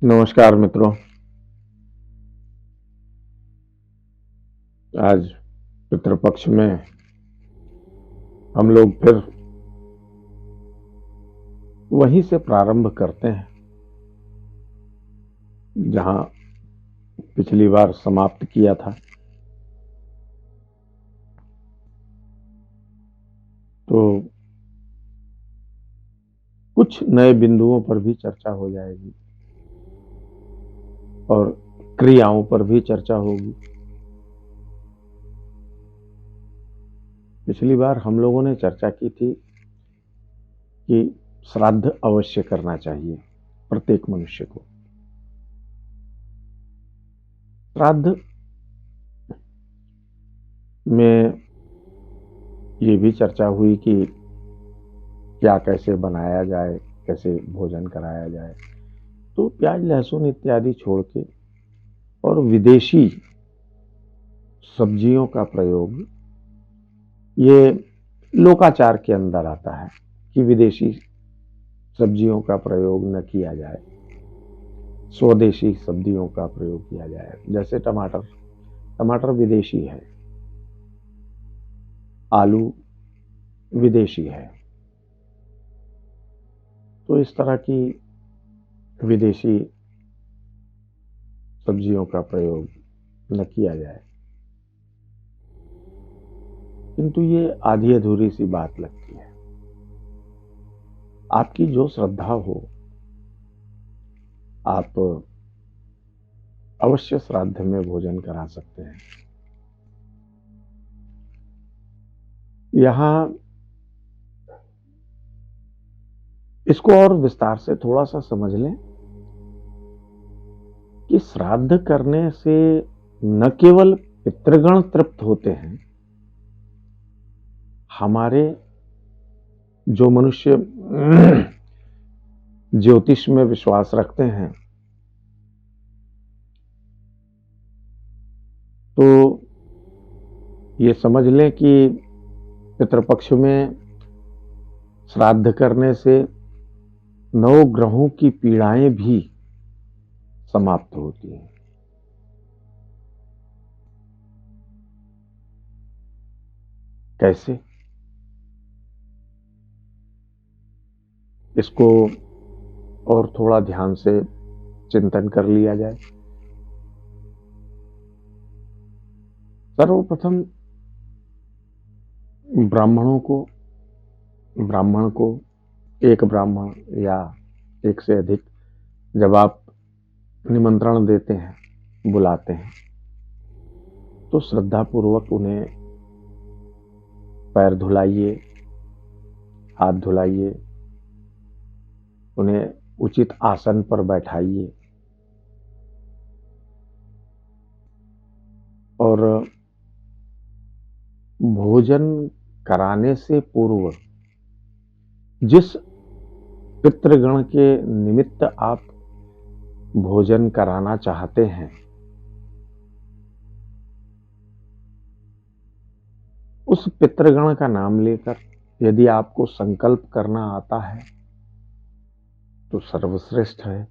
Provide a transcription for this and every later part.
नमस्कार मित्रों। आज पितृपक्ष में हम लोग फिर वहीं से प्रारंभ करते हैं जहां पिछली बार समाप्त किया था। तो कुछ नए बिंदुओं पर भी चर्चा हो जाएगी और क्रियाओं पर भी चर्चा होगी। पिछली बार हम लोगों ने चर्चा की थी कि श्राद्ध अवश्य करना चाहिए प्रत्येक मनुष्य को। श्राद्ध में ये भी चर्चा हुई कि क्या कैसे बनाया जाए, कैसे भोजन कराया जाए। तो प्याज लहसुन इत्यादि छोड़ के और विदेशी सब्जियों का प्रयोग, ये लोकाचार के अंदर आता है कि विदेशी सब्जियों का प्रयोग न किया जाए, स्वदेशी सब्जियों का प्रयोग किया जाए। जैसे टमाटर विदेशी है, आलू विदेशी है, तो इस तरह की विदेशी सब्जियों का प्रयोग न किया जाए। किंतु ये आधी अधूरी सी बात लगती है। आपकी जो श्रद्धा हो, आप अवश्य श्राद्ध में भोजन करा सकते हैं। यहां इसको और विस्तार से थोड़ा सा समझ लें कि श्राद्ध करने से न केवल पितृगण तृप्त होते हैं, हमारे जो मनुष्य ज्योतिष में विश्वास रखते हैं, तो ये समझ लें कि पितृपक्ष में श्राद्ध करने से नवग्रहों की पीड़ाएं भी समाप्त होती हैं। कैसे? इसको और थोड़ा ध्यान से चिंतन कर लिया जाए। सर्वप्रथम ब्राह्मण को एक ब्राह्मण या एक से अधिक जब आप निमंत्रण देते हैं, बुलाते हैं, तो श्रद्धापूर्वक उन्हें पैर धुलाइए, हाथ धुलाइए, उन्हें उचित आसन पर बैठाइए और भोजन कराने से पूर्व जिस पितृगण के निमित्त आप भोजन कराना चाहते हैं, उस पितृगण का नाम लेकर यदि आपको संकल्प करना आता है तो सर्वश्रेष्ठ है।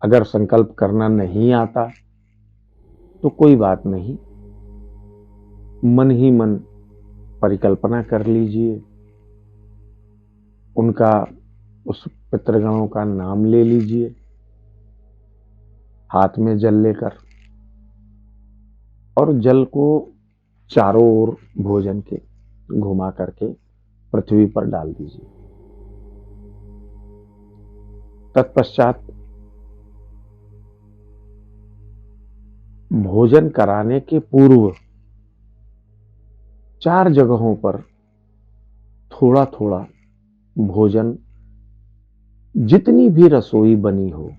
अगर संकल्प करना नहीं आता तो कोई बात नहीं, मन ही मन परिकल्पना कर लीजिए, उनका उस पितृगणों का नाम ले लीजिए, हाथ में जल लेकर, और जल को चारों ओर भोजन के घुमा करके पृथ्वी पर डाल दीजिए। तत्पश्चात भोजन कराने के पूर्व 4 जगहों पर थोड़ा थोड़ा भोजन, जितनी भी रसोई बनी हो,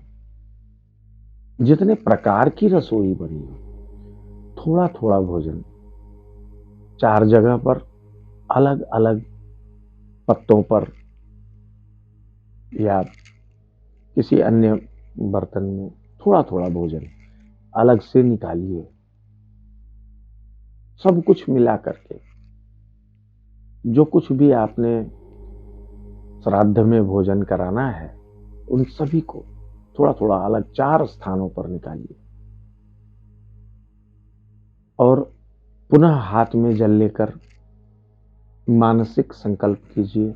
जितने प्रकार की रसोई बनी हो, थोड़ा थोड़ा भोजन 4 जगह पर अलग अलग पत्तों पर या किसी अन्य बर्तन में थोड़ा थोड़ा भोजन अलग से निकालिए। सब कुछ मिला करके जो कुछ भी आपने श्राद्ध में भोजन कराना है, उन सभी को थोड़ा थोड़ा अलग 4 स्थानों पर निकालिए और पुनः हाथ में जल लेकर मानसिक संकल्प कीजिए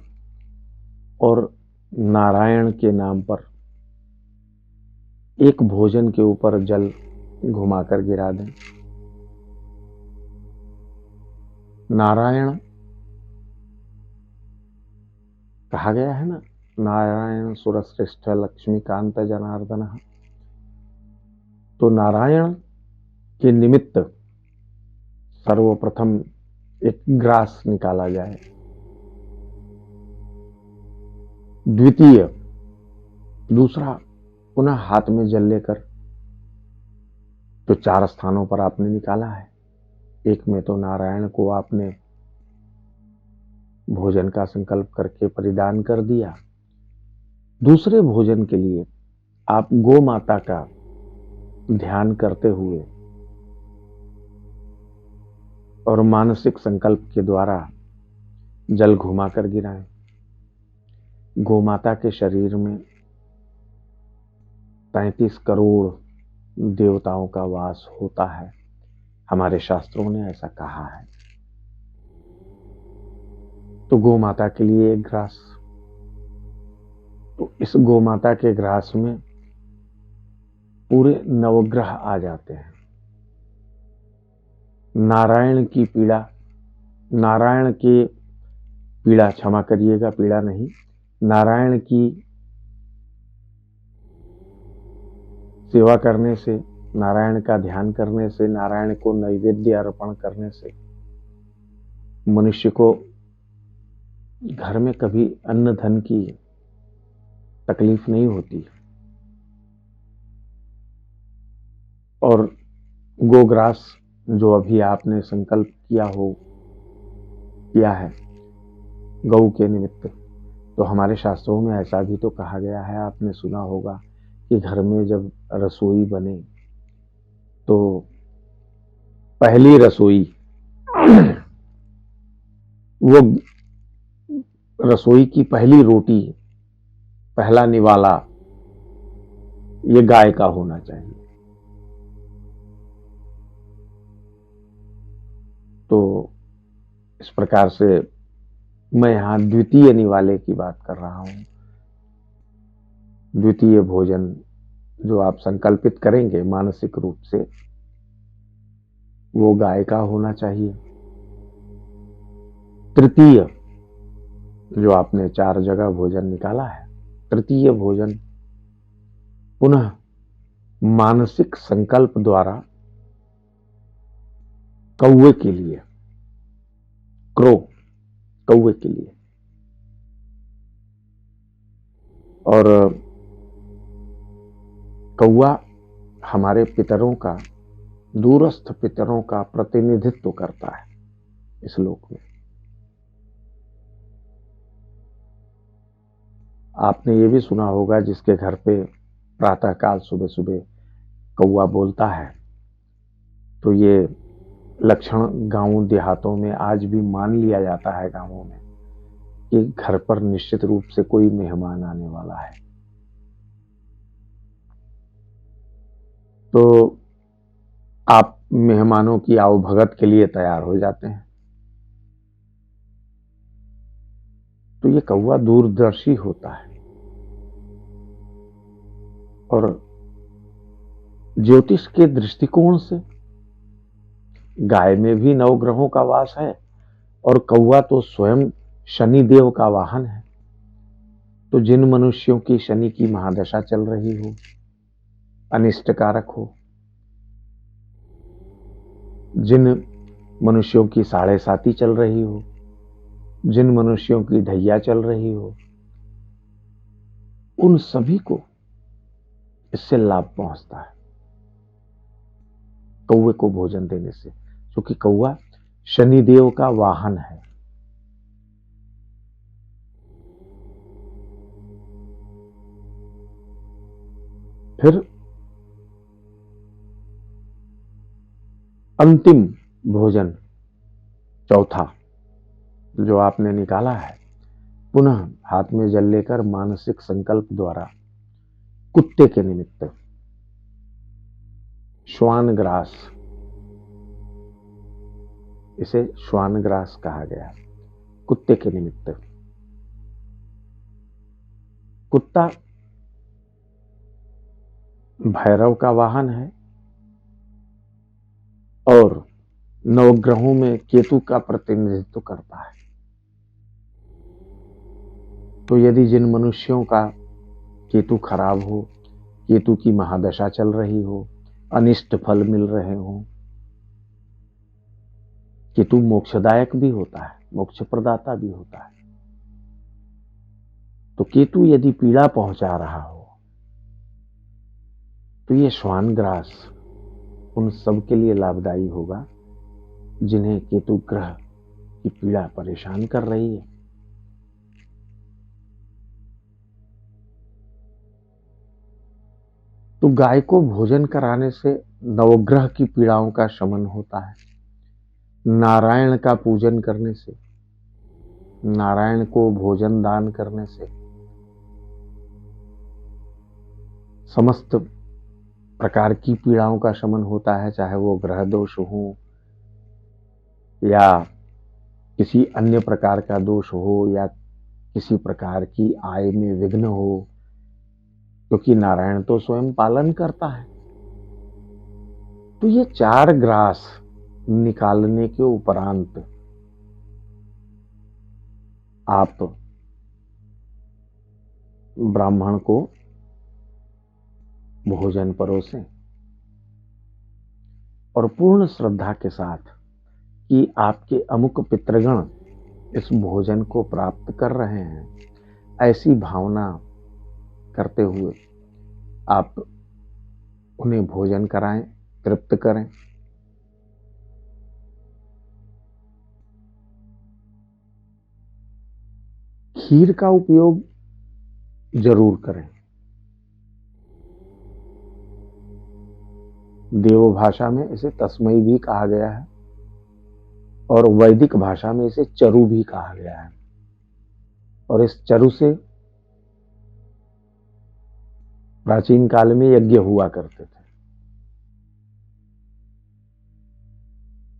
और नारायण के नाम पर एक भोजन के ऊपर जल घुमाकर गिरा दें। नारायण कहा गया है ना, नारायण सुरश्रेष्ठ लक्ष्मीकांत जनार्दन। तो नारायण के निमित्त सर्वप्रथम एक ग्रास निकाला जाए। दूसरा पुनः हाथ में जल लेकर जो 4 स्थानों पर आपने निकाला है, एक में तो नारायण को आपने भोजन का संकल्प करके परिदान कर दिया। दूसरे भोजन के लिए आप गौ माता का ध्यान करते हुए और मानसिक संकल्प के द्वारा जल घुमाकर गिराएं। गौ माता के शरीर में 33 करोड़ देवताओं का वास होता है, हमारे शास्त्रों ने ऐसा कहा है। तो गौ माता के लिए एक ग्रास, तो इस गौ माता के ग्रास में पूरे नवग्रह आ जाते हैं। नारायण की पीड़ा, नारायण की पीड़ा, क्षमा करिएगा, पीड़ा नहीं, नारायण की सेवा करने से, नारायण का ध्यान करने से, नारायण को नैवेद्य अर्पण करने से मनुष्य को घर में कभी अन्न धन की तकलीफ नहीं होती। और गोग्रास जो अभी आपने संकल्प किया है गौ के निमित्त, तो हमारे शास्त्रों में ऐसा भी तो कहा गया है, आपने सुना होगा कि घर में जब रसोई बने तो पहली रसोई वो रसोई की पहली रोटी, पहला निवाला ये गाय का होना चाहिए। तो इस प्रकार से मैं यहां द्वितीय निवाले की बात कर रहा हूं। द्वितीय भोजन जो आप संकल्पित करेंगे मानसिक रूप से, वो गाय का होना चाहिए। तृतीय जो आपने 4 जगह भोजन निकाला है, तृतीय भोजन पुनः मानसिक संकल्प द्वारा कौवे के लिए, कौवे के लिए। और कौवा हमारे पितरों का, दूरस्थ पितरों का प्रतिनिधित्व करता है इस लोक में। आपने ये भी सुना होगा जिसके घर पे प्रातःकाल सुबह सुबह कौवा बोलता है, तो ये लक्षण गांवों देहातों में आज भी मान लिया जाता है गांवों में कि घर पर निश्चित रूप से कोई मेहमान आने वाला है। तो आप मेहमानों की आवभगत के लिए तैयार हो जाते हैं। तो ये कौवा दूरदर्शी होता है और ज्योतिष के दृष्टिकोण से गाय में भी 9 ग्रहों का वास है और कौवा तो स्वयं शनि देव का वाहन है। तो जिन मनुष्यों की शनि की महादशा चल रही हो, अनिष्टकारक हो, जिन मनुष्यों की 7.5 चल रही हो, जिन मनुष्यों की ढैया चल रही हो, उन सभी को इससे लाभ पहुंचता है कौवे को भोजन देने से, क्योंकि कौवा शनिदेव का वाहन है। फिर अंतिम भोजन चौथा जो आपने निकाला है, पुनः हाथ में जल लेकर मानसिक संकल्प द्वारा कुत्ते के निमित्त, श्वान ग्रास, इसे श्वान ग्रास कहा गया, कुत्ते के निमित्त। कुत्ता भैरव का वाहन है और नवग्रहों में केतु का प्रतिनिधित्व करता है। तो यदि जिन मनुष्यों का केतु खराब हो, केतु की महादशा चल रही हो, अनिष्ट फल मिल रहे हो, केतु मोक्षदायक भी होता है, मोक्ष प्रदाता भी होता है, तो केतु यदि पीड़ा पहुंचा रहा हो तो ये श्वान ग्रास उन सब के लिए लाभदायी होगा जिन्हें केतु ग्रह की पीड़ा परेशान कर रही है। तो गाय को भोजन कराने से नवग्रह की पीड़ाओं का शमन होता है। नारायण का पूजन करने से, नारायण को भोजन दान करने से समस्त प्रकार की पीड़ाओं का शमन होता है, चाहे वो ग्रह दोष हो या किसी अन्य प्रकार का दोष हो या किसी प्रकार की आय में विघ्न हो, क्योंकि नारायण तो स्वयं पालन करता है। तो ये 4 ग्रास निकालने के उपरांत आप ब्राह्मण को भोजन परोसें और पूर्ण श्रद्धा के साथ कि आपके अमुक पितृगण इस भोजन को प्राप्त कर रहे हैं, ऐसी भावना करते हुए आप उन्हें भोजन कराएं, तृप्त करें। खीर का उपयोग जरूर करें। देव भाषा में इसे तस्मई भी कहा गया है और वैदिक भाषा में इसे चरु भी कहा गया है, और इस चरु से प्राचीन काल में यज्ञ हुआ करते थे।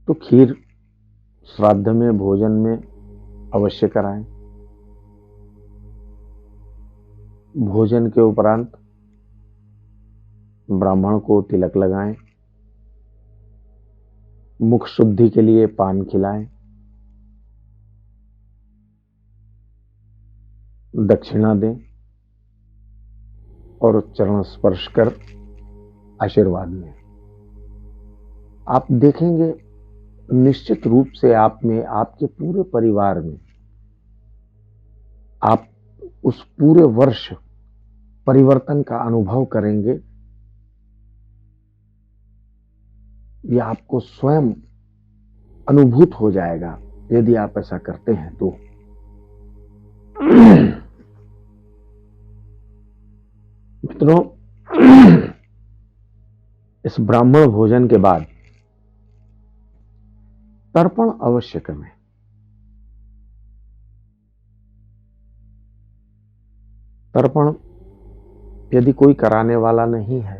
तो खीर श्राद्ध में, भोजन में अवश्य कराएं। भोजन के उपरांत ब्राह्मण को तिलक लगाएं, मुख शुद्धि के लिए पान खिलाएं, दक्षिणा दें और चरण स्पर्श कर आशीर्वाद लें। आप देखेंगे निश्चित रूप से आप में, आपके पूरे परिवार में, आप उस पूरे वर्ष परिवर्तन का अनुभव करेंगे। यह आपको स्वयं अनुभूत हो जाएगा यदि आप ऐसा करते हैं तो। मित्रों, इस ब्राह्मण भोजन के बाद तर्पण अवश्य करें। तर्पण यदि कोई कराने वाला नहीं है,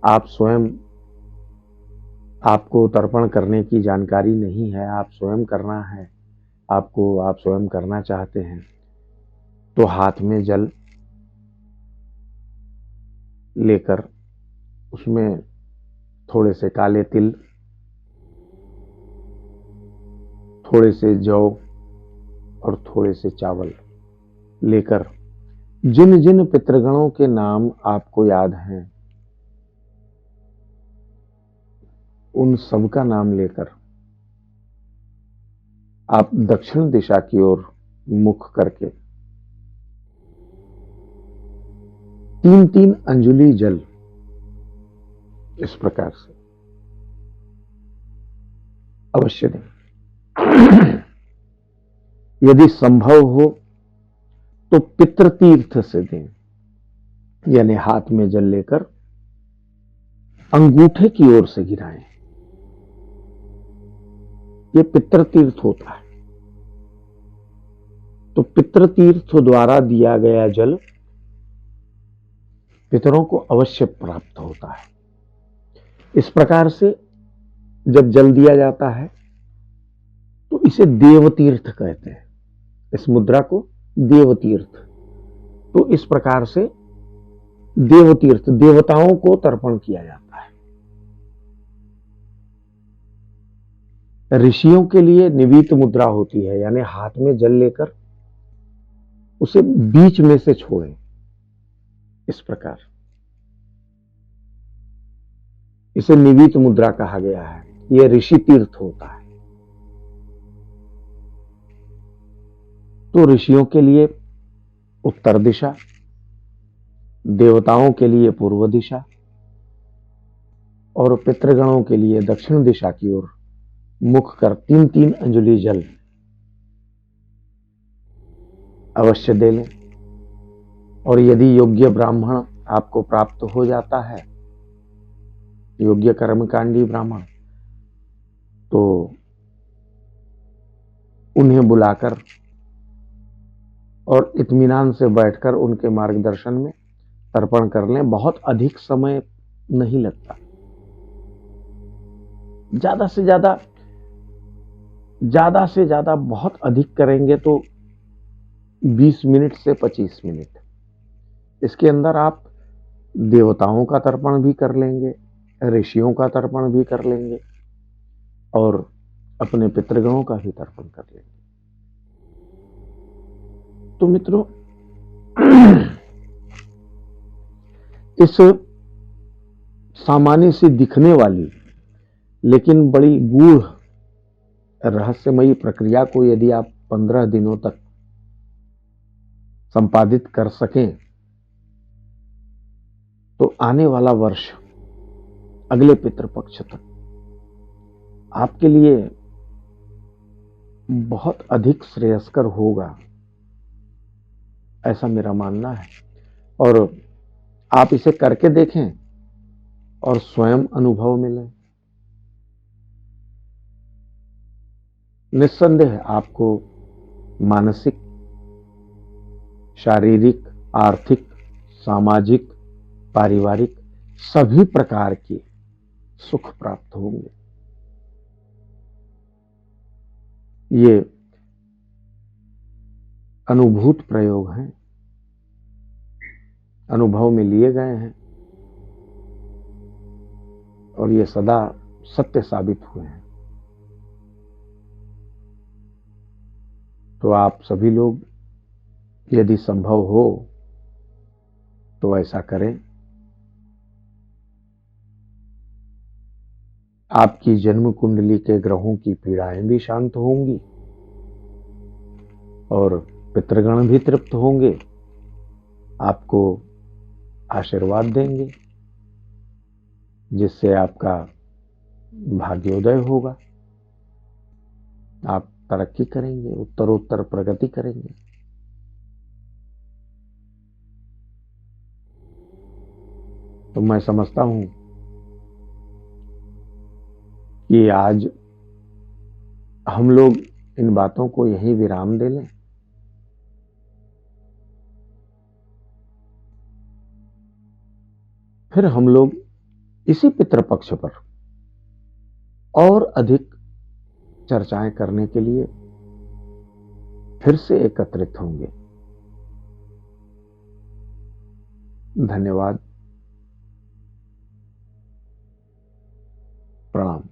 आप स्वयं, आपको तर्पण करने की जानकारी नहीं है, आप स्वयं करना है, आप स्वयं करना चाहते हैं, तो हाथ में जल लेकर उसमें थोड़े से काले तिल, थोड़े से जौ और थोड़े से चावल लेकर जिन जिन पितृगणों के नाम आपको याद हैं उन सब का नाम लेकर आप दक्षिण दिशा की ओर मुख करके 3-3 अंजुलि जल इस प्रकार से अवश्य दें। यदि संभव हो तो पितृतीर्थ से दें, यानी हाथ में जल लेकर अंगूठे की ओर से गिराएं। यह पितृतीर्थ होता है। तो पितृतीर्थ द्वारा दिया गया जल पितरों को अवश्य प्राप्त होता है। इस प्रकार से जब जल दिया जाता है तो इसे देवतीर्थ कहते हैं, इस मुद्रा को देवतीर्थ। तो इस प्रकार से देवतीर्थ देवताओं को तर्पण किया जाता है। ऋषियों के लिए निवीत मुद्रा होती है, यानी हाथ में जल लेकर उसे बीच में से छोड़ें, इस प्रकार इसे निवीत मुद्रा कहा गया है। यह ऋषि तीर्थ होता है। तो ऋषियों के लिए उत्तर दिशा, देवताओं के लिए पूर्व दिशा और पितृगणों के लिए दक्षिण दिशा की ओर मुख कर 3-3 अंजलि जल अवश्य दे लें। और यदि योग्य ब्राह्मण आपको प्राप्त हो जाता है, योग्य कर्मकांडी ब्राह्मण, तो उन्हें बुलाकर और इत्मीनान से बैठकर उनके मार्गदर्शन में तर्पण कर लें। बहुत अधिक समय नहीं लगता, ज्यादा से ज्यादा बहुत अधिक करेंगे तो 20 मिनट से 25 मिनट। इसके अंदर आप देवताओं का तर्पण भी कर लेंगे, ऋषियों का तर्पण भी कर लेंगे और अपने पितृगणों का भी तर्पण कर लेंगे। तो मित्रों, इस सामान्य से दिखने वाली लेकिन बड़ी गूढ़ रहस्यमयी प्रक्रिया को यदि आप 15 दिनों तक संपादित कर सकें तो आने वाला वर्ष अगले पितृपक्ष तक आपके लिए बहुत अधिक श्रेयस्कर होगा, ऐसा मेरा मानना है। और आप इसे करके देखें और स्वयं अनुभव मिलें। निस्संदेह आपको मानसिक, शारीरिक, आर्थिक, सामाजिक, पारिवारिक सभी प्रकार के सुख प्राप्त होंगे। ये अनुभूत प्रयोग हैं, अनुभव में लिए गए हैं और ये सदा सत्य साबित हुए हैं। तो आप सभी लोग यदि संभव हो तो ऐसा करें। आपकी जन्म कुंडली के ग्रहों की पीड़ाएं भी शांत होंगी और पितृगण भी तृप्त होंगे, आपको आशीर्वाद देंगे, जिससे आपका भाग्योदय होगा। आप तरक्की करेंगे, उत्तरोत्तर प्रगति करेंगे। तो मैं समझता हूं कि आज हम लोग इन बातों को यही विराम दे लें। फिर हम लोग इसी पितृपक्ष पर और अधिक चर्चाएं करने के लिए फिर से एकत्रित होंगे। धन्यवाद, प्रणाम।